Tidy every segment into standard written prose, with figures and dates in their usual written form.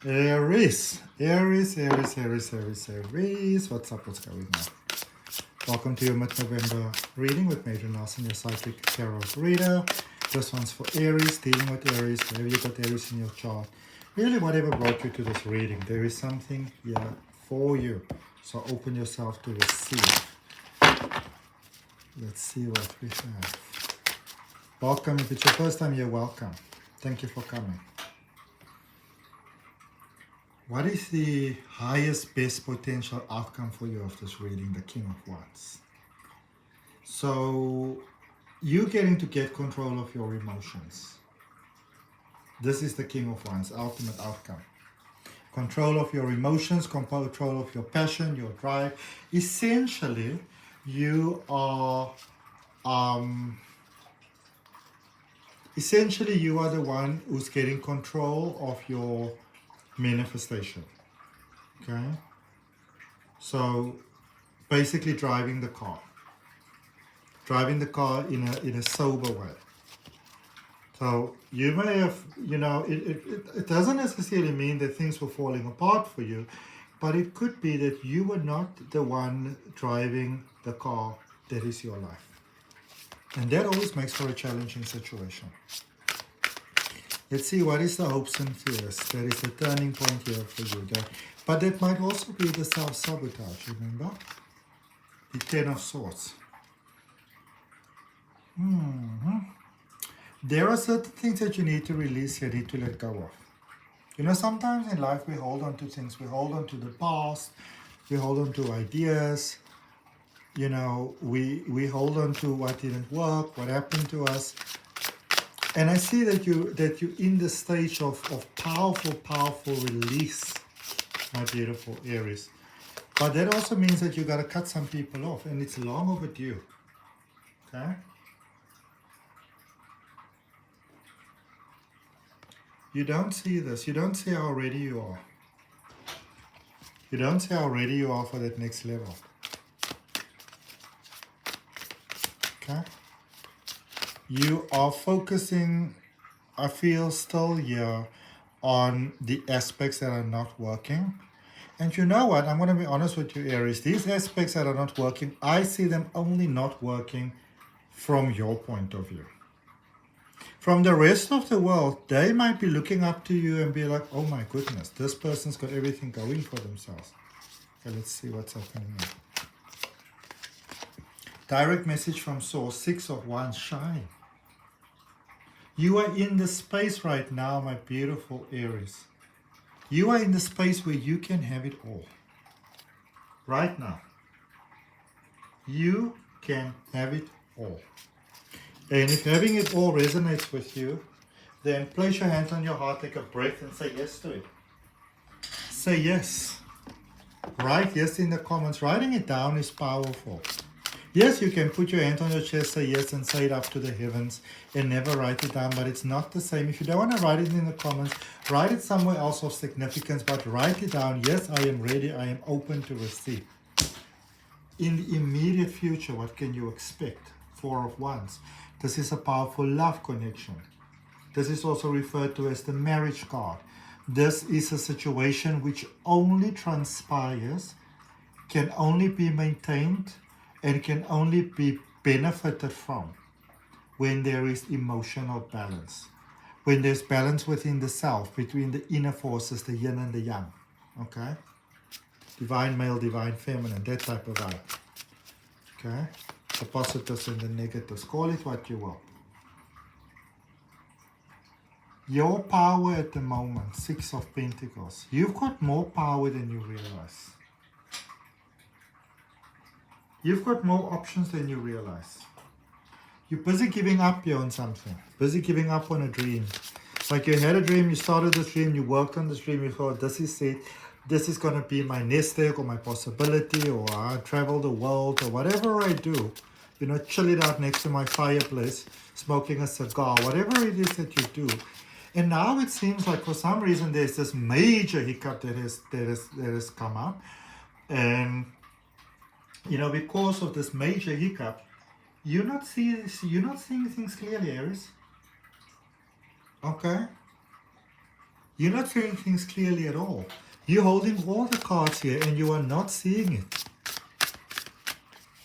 Aries. What's up? What's going on? Welcome to your mid-November reading with Major Nelson, your psychic tarot reader. This one's for Aries, dealing with Aries, wherever you got Aries in your chart. Really, whatever brought you to this reading, there is something here for you. So open yourself to receive. Let's see what we have. Welcome. If it's your first time here, welcome. Thank you for coming. What is the highest, best potential outcome for you of this reading? The King of Wands. So, you're getting to get control of your emotions. This is the King of Wands, ultimate outcome. Control of your emotions, control of your passion, your drive. Essentially, you are the one who's getting control of your manifestation. Okay, so basically driving the car in a sober way. So you may have, it doesn't necessarily mean that things were falling apart for you, but it could be that you were not the one driving the car that is your life, and that always makes for a challenging situation. Let's see, what is the hopes and fears? There is a turning point here for you. But that might also be the self-sabotage, remember? The Ten of Swords. There are certain things that you need to release, you need to let go of. Sometimes in life we hold on to things. We hold on to the past. We hold on to ideas. We hold on to what didn't work, what happened to us. And I see that you're in the stage of powerful release, my beautiful Aries. But that also means that you got to cut some people off, and it's long overdue. Okay? You don't see this. You don't see how ready you are. You don't see how ready you are for that next level. Okay? You are focusing, I feel still here, on the aspects that are not working. And you know what? I'm going to be honest with you, Aries. These aspects that are not working, I see them only not working from your point of view. From the rest of the world, they might be looking up to you and be like, oh my goodness, this person's got everything going for themselves. Okay, let's see what's happening here. Direct message from Source, 6 of Wands, shine. You are in the space right now, my beautiful Aries. You are in the space where you can have it all. Right now. You can have it all. And if having it all resonates with you, then place your hand on your heart, take a breath and say yes to it. Say yes. Write yes in the comments. Writing it down is powerful. Yes, you can put your hand on your chest, say yes, and say it up to the heavens, and never write it down, but it's not the same. If you don't want to write it in the comments, write it somewhere else of significance, but write it down. Yes, I am ready, I am open to receive. In the immediate future, what can you expect? 4 of Wands. This is a powerful love connection. This is also referred to as the marriage card. This is a situation which only transpires, can only be maintained, and can only be benefited from when there is emotional balance. When there's balance within the self, between the inner forces, the yin and the yang. Okay? Divine male, divine feminine, that type of vibe. Okay? The positives and the negatives. Call it what you will. Your power at the moment, 6 of Pentacles. You've got more power than you realize. You've got more options than you realize. You're busy giving up here on something. Busy giving up on a dream. Like you had a dream, you started this dream, you worked on this dream, you thought, this is it. This is going to be my nest egg or my possibility, or I travel the world, or whatever I do. Chill it out next to my fireplace, smoking a cigar, whatever it is that you do. And now it seems like for some reason there's this major hiccup that has come up. And because of this major hiccup, you're not seeing things clearly, Aries. Okay? You're not seeing things clearly at all. You're holding all the cards here and you are not seeing it.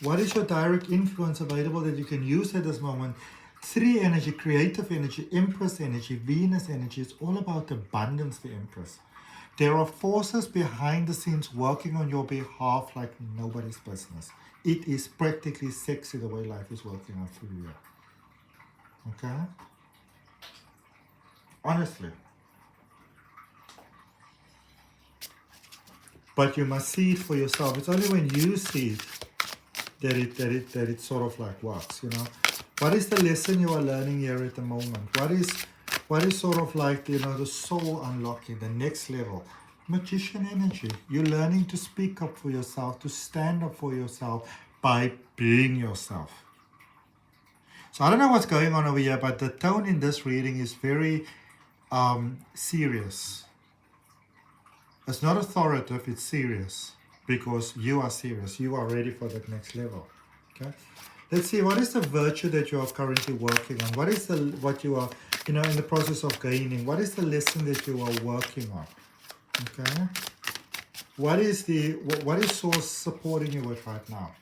What is your direct influence available that you can use at this moment? 3 energy, creative energy, Empress energy, Venus energy. It's all about abundance, the Empress. There are forces behind the scenes working on your behalf like nobody's business. It is practically sexy the way life is working out for you. Okay? Honestly. But you must see it for yourself. It's only when you see it that it sort of like works, you know. What is the lesson you are learning here at the moment? What is sort of like, you know, the soul unlocking, the next level? Magician energy. You're learning to speak up for yourself, to stand up for yourself by being yourself. So I don't know what's going on over here, but the tone in this reading is very serious. It's not authoritative, it's serious. Because you are serious. You are ready for that next level. Okay? Let's see, what is the virtue that you are currently working on? What is what you are, you know, in the process of gaining? What is the lesson that you are working on? Okay? What is Source supporting you with right now?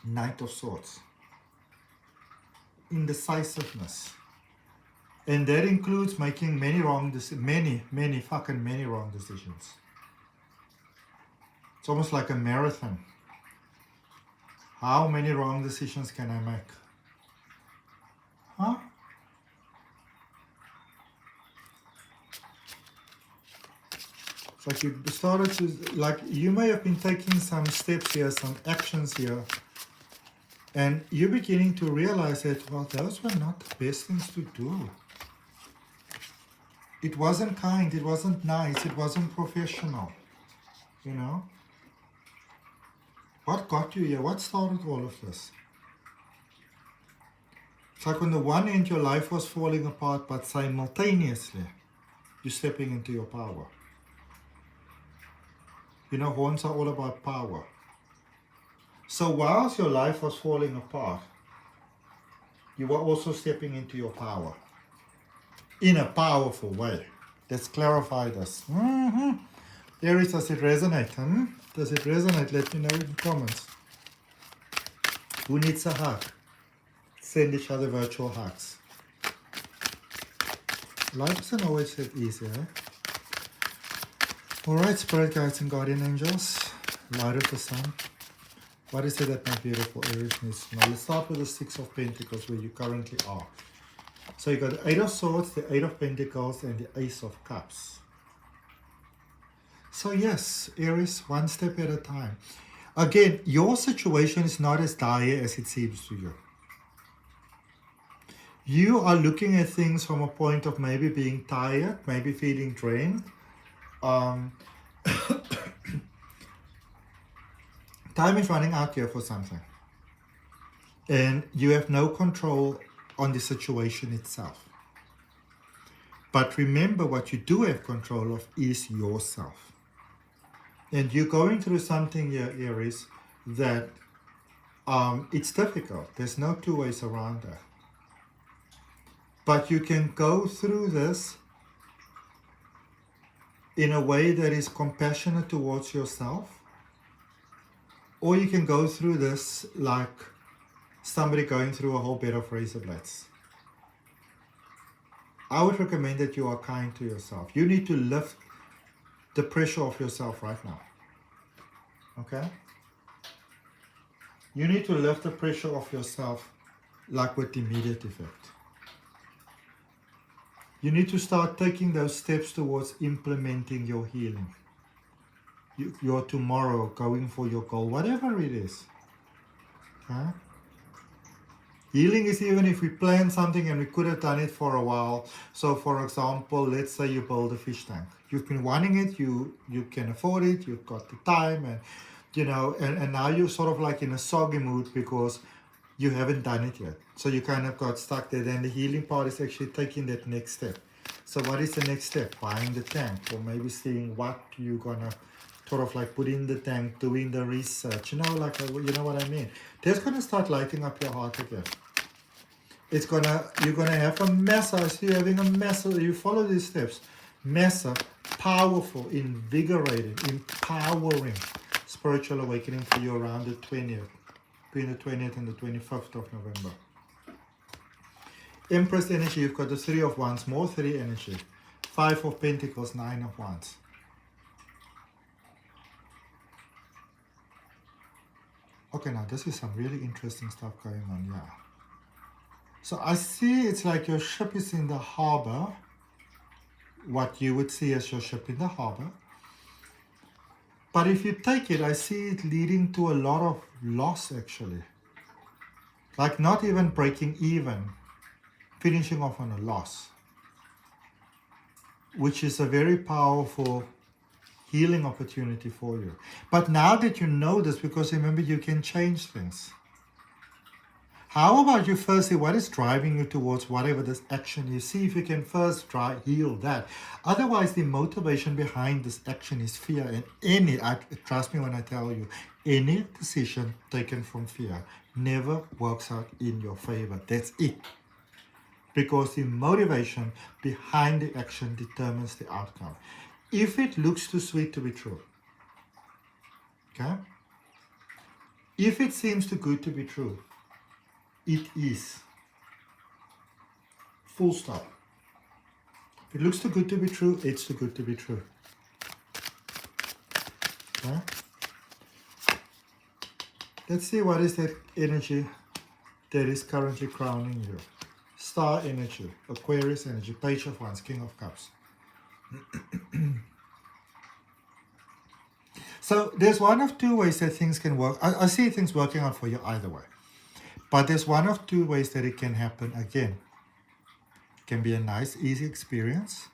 Knight of Swords. Indecisiveness. And that includes making many wrong decisions. Many wrong decisions. It's almost like a marathon. How many wrong decisions can I make? Huh? It's like you started to, like you may have been taking some steps here, some actions here, and you're beginning to realize that, well, those were not the best things to do. It wasn't kind, it wasn't nice, it wasn't professional, you know? What got you here? What started all of this? It's like on the one end your life was falling apart, but simultaneously you're stepping into your power. You know, horns are all about power. So whilst your life was falling apart, you were also stepping into your power. In a powerful way. Let's clarify this. Aries, does it resonate? Does it resonate? Let me know in the comments. Who needs a hug? Send each other virtual hugs. Life isn't always that easy, eh? Alright, Spirit Guides and Guardian Angels. Light of the Sun. What is it that my beautiful Aries needs to know? Let's start with the 6 of Pentacles, where you currently are. So you got the 8 of Swords, the 8 of Pentacles, and the Ace of Cups. So yes, Aries, one step at a time. Again, your situation is not as dire as it seems to you. You are looking at things from a point of maybe being tired, maybe feeling drained. Time is running out here for something. And you have no control on the situation itself. But remember, what you do have control of is yourself. And you're going through something here, Aries, that it's difficult. There's no two ways around that. But you can go through this in a way that is compassionate towards yourself. Or you can go through this like somebody going through a whole bed of razor blades. I would recommend that you are kind to yourself. You need to lift the pressure off yourself right now. Okay? You need to lift the pressure off yourself like with immediate effect. You need to start taking those steps towards implementing your healing. Your tomorrow, going for your goal, whatever it is. Okay? Healing is even if we plan something and we could have done it for a while. So for example, let's say you build a fish tank. You've been wanting it, you can afford it, you've got the time, and you know, and now you're sort of like in a soggy mood because you haven't done it yet. So you kind of got stuck there. Then the healing part is actually taking that next step. So what is the next step? Buying the tank, or maybe seeing what you're gonna sort of like put in the tank, doing the research, you know, like, you know what I mean? That's gonna start lighting up your heart again. You're gonna have a massive, you're having a massive, you follow these steps, massive, powerful, invigorating, empowering spiritual awakening for you around the 20th, between the 20th and the 25th of November. Empress energy, you've got the 3 of Wands, more 3 energy, 5 of Pentacles, 9 of Wands. Okay, now this is some really interesting stuff going on, yeah. So I see it's like your ship is in the harbor, what you would see as your ship in the harbor. But if you take it, I see it leading to a lot of loss actually. Like not even breaking even, finishing off on a loss. Which is a very powerful healing opportunity for you. But now that you know this, because remember you can change things. How about you first see what is driving you towards whatever this action is. See if you can first heal that. Otherwise, the motivation behind this action is fear. And trust me when I tell you, any decision taken from fear never works out in your favor. That's it. Because the motivation behind the action determines the outcome. If it looks too sweet to be true, okay? If it seems too good to be true, it is. Full stop. If it looks too good to be true, it's too good to be true. Okay? Let's see what is that energy that is currently crowning you. Star energy, Aquarius energy, Page of Wands, King of Cups. So there's one of two ways that things can work. I see things working out for you either way. But there's one of two ways that it can happen again. It can be a nice, easy experience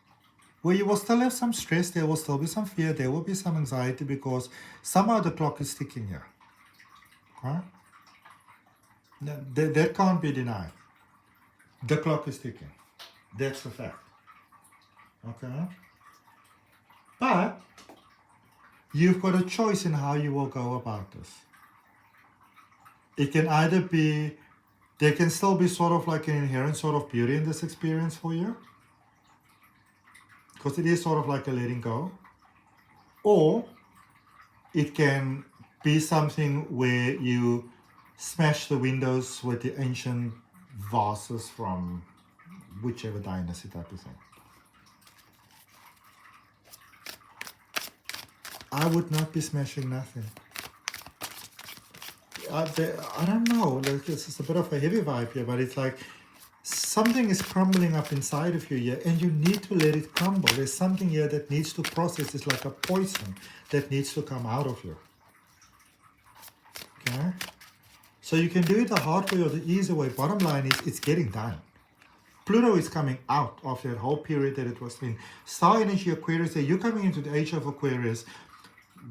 where you will still have some stress, there will still be some fear, there will be some anxiety because somehow the clock is ticking here. Okay? That can't be denied. The clock is ticking. That's the fact. Okay? But you've got a choice in how you will go about this. It can either be, there can still be sort of like an inherent sort of beauty in this experience for you. Because it is sort of like a letting go. Or it can be something where you smash the windows with the ancient vases from whichever dynasty type of thing. I would not be smashing nothing. I don't know, like it's a bit of a heavy vibe here, but it's like something is crumbling up inside of you here and you need to let it crumble. There's something here that needs to process. It's like a poison that needs to come out of you. Okay? So you can do it the hard way or the easy way. Bottom line is it's getting done. Pluto is coming out of that whole period that it was in. Star energy Aquarius, you're coming into the age of Aquarius,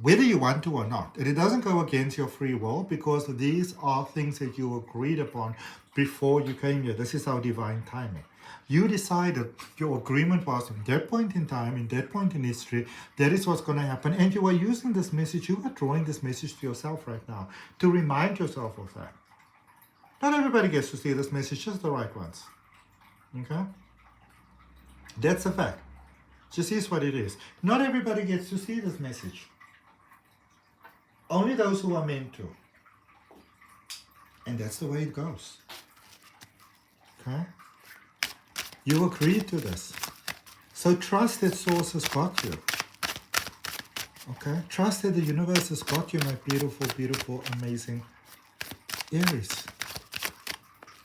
whether you want to or not. And it doesn't go against your free will because these are things that you agreed upon before you came here. This is our divine timing. You decided, your agreement was at that point in time, in that point in history, that is what's going to happen. And you are using this message, you are drawing this message to yourself right now to remind yourself of that. Not everybody gets to see this message, just the right ones. Okay? That's a fact. Just is what it is. Not everybody gets to see this message. Only those who are meant to. And that's the way it goes. Okay? You agreed to this. So trust that Source has got you. Okay? Trust that the universe has got you, my beautiful, beautiful, amazing Aries.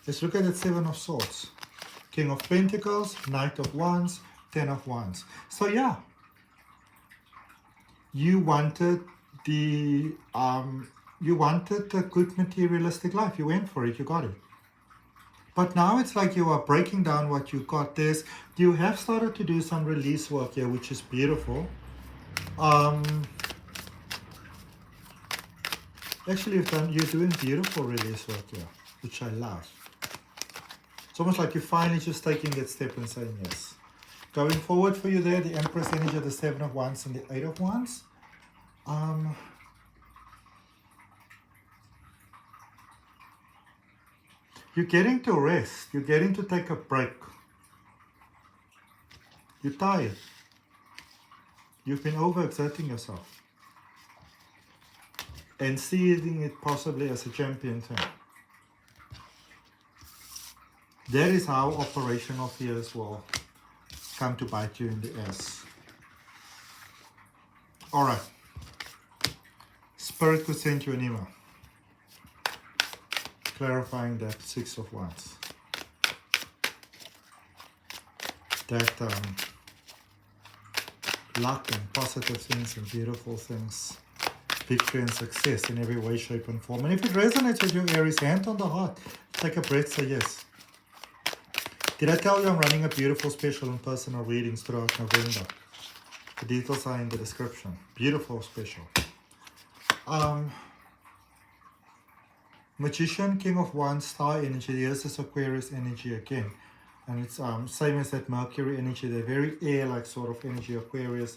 Let's look at that 7 of Swords. King of Pentacles, Knight of Wands, 10 of Wands. So yeah. You wanted the good materialistic life. You went for it, you got it. But now it's like you are breaking down what you got. You have started to do some release work here, which is beautiful. Actually, you're doing beautiful release work here, which I love. It's almost like you're finally just taking that step and saying yes. Going forward for you there, the Empress energy, the 7 of Wands and the 8 of Wands. You're getting to rest. You're getting to take a break. You're tired. You've been overexerting yourself. And seeing it possibly as a champion thing. That is how operational fears will come to bite you in the ass. Alright. Spirit could send you an email clarifying that 6 of Wands. That luck and positive things and beautiful things, victory and success in every way, shape and form. And if it resonates with you, Aries, hand on the heart, take a breath, say yes. Did I tell you I'm running a beautiful special and personal readings throughout November? The details are in the description. Beautiful special. Magician, King of Wands, Star energy. Here's this Aquarius energy again. And it's same as that Mercury energy. They're very air-like sort of energy, Aquarius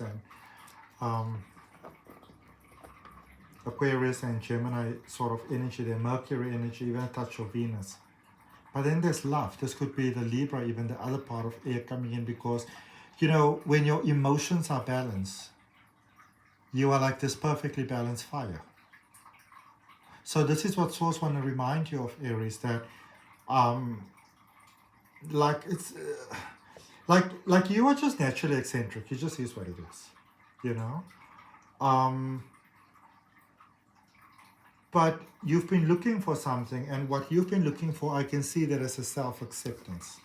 and Gemini sort of energy. They're Mercury energy, even a touch of Venus. But then there's love. This could be the Libra, even the other part of air coming in, because, you know, when your emotions are balanced, you are like this perfectly balanced fire. So this is what Source want to remind you of, Aries, that like it's like you are just naturally eccentric. It just is what it is, you know. But you've been looking for something, and what you've been looking for, I can see that as a self-acceptance.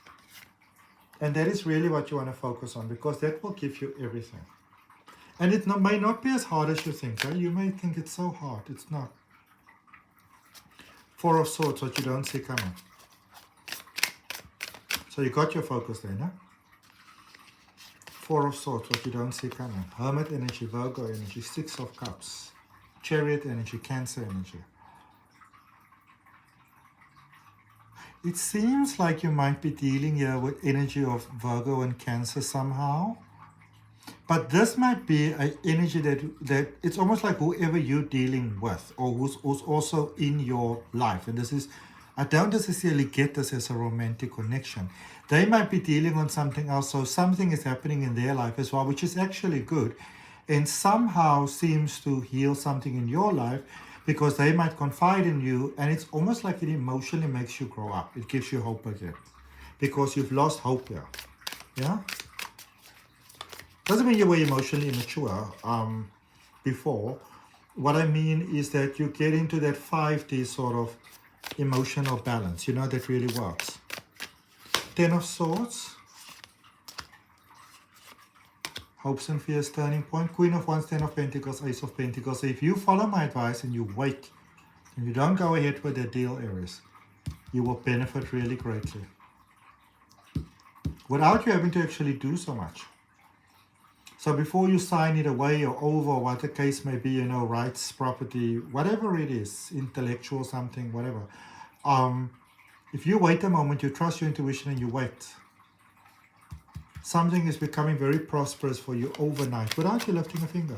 And that is really what you want to focus on, because that will give you everything. And it may not be as hard as you think. Right? You may think it's so hard. It's not. 4 of Swords, what you don't see coming. So you got your focus there, no? 4 of Swords, what you don't see coming. Hermit energy, Virgo energy, 6 of Cups. Chariot energy, Cancer energy. It seems like you might be dealing here with energy of Virgo and Cancer somehow. But this might be an energy that it's almost like whoever you're dealing with, or who's also in your life. And this is, I don't necessarily get this as a romantic connection. They might be dealing on something else, so something is happening in their life as well, which is actually good. And somehow seems to heal something in your life, because they might confide in you, and it's almost like it emotionally makes you grow up. It gives you hope again, because you've lost hope here. Yeah? Doesn't mean you were emotionally immature before. What I mean is that you get into that 5D sort of emotional balance. You know, that really works. 10 of Swords. Hopes and fears, turning point. Queen of Wands, 10 of Pentacles, Ace of Pentacles. So if you follow my advice and you wait, and you don't go ahead with the deal, Aries, you will benefit really greatly, without you having to actually do so much. So before you sign it away or over, what the case may be, you know, rights, property, whatever it is, intellectual something, whatever. If you wait a moment, you trust your intuition and you wait, something is becoming very prosperous for you overnight without you lifting a finger.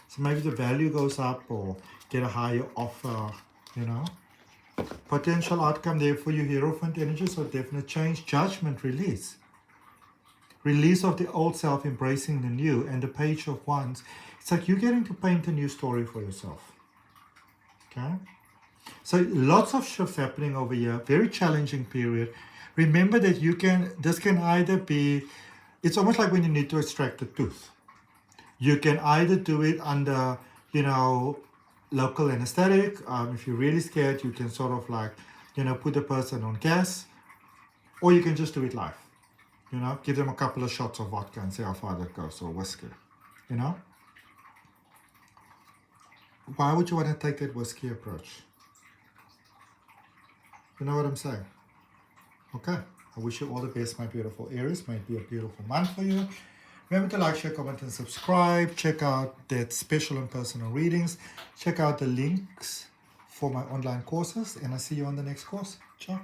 So maybe the value goes up, or get a higher offer, you know. Potential outcome there for you, Hierophant energy, so definite change, judgment, release. Release of the old self, embracing the new. And the Page of Wands, it's like you're getting to paint a new story for yourself. Okay? So lots of shifts happening over here. Very challenging period. Remember that this can either be, it's almost like when you need to extract a tooth. You can either do it under, you know, local anesthetic. If you're really scared, you can sort of like, you know, put the person on gas. Or you can just do it live. You know, give them a couple of shots of vodka and see how far that goes, or whiskey, you know. Why would you want to take that whiskey approach? You know what I'm saying? Okay, I wish you all the best, my beautiful Aries. May it be a beautiful month for you. Remember to like, share, comment, and subscribe. Check out that special and personal readings. Check out the links for my online courses, and I'll see you on the next course. Ciao.